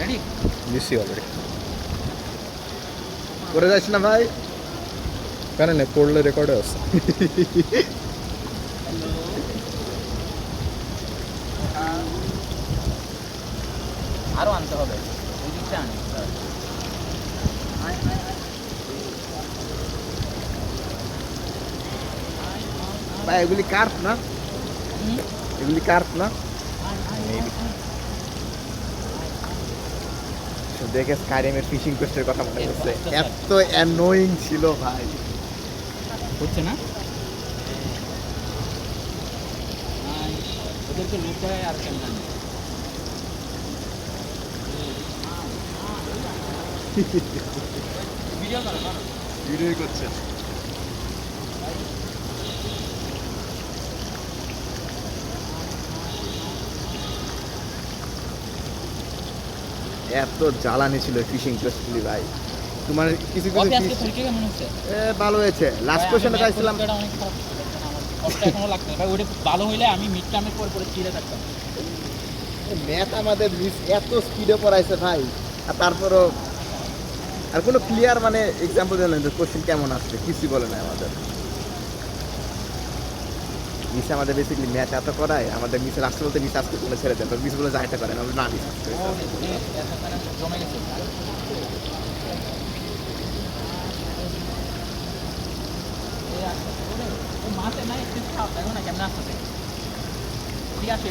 ready দিছি already করে যাস না ভাই কেন না করলে রেকর্ডে আছে আরো আনতে হবে ওই দিকটা আনি ভাই এগুলি কার্প না এগুলি কার্প না দেখে স্কাইরিমের ফিশিং কোস্টের কথা মনে হচ্ছে এত অ্যানোয়িং ছিল ভাই হচ্ছে না ওদেরকে লোক করে আর কেমন ভিডিও করো ভিডিও করছে এত জ্বালানি ছিল ফিশিং কোস্টগুলি ভাই তোমার কিছু কিছু আজকে পরীক্ষা কেমন হচ্ছে ভালো হয়েছে লাস্ট কোশ্চেনে চাইছিলাম অনেক খারাপ কষ্ট এখনো লাগছে ভাই ওটা ভালো হইলে আমি মিড টার্মের পর পরে স্থিরে থাকতাম ম্যাথ আমাদের মিস এত স্পিডে পড়াইছে ভাই আর তারপরও আর কোনো ক্লিয়ার মানে এক্সাম্পল দেন না কোশ্চেন কেমন আসছে কিছুই বলে না আমাদের মিস আমাদের বেসিক্যালি ম্যাথ এত করায় আমাদের মিসের আসতে বলতে মিস আসতে বলে ছেড়ে দেন মিস বলে যাইতে পারেন আমরা না মিস আসতে জমে গেছে মাসে না একটু খাওয়া দেখো না কেমন আসতেছে ঠিক আছে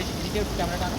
ক্যামেরাটা আনো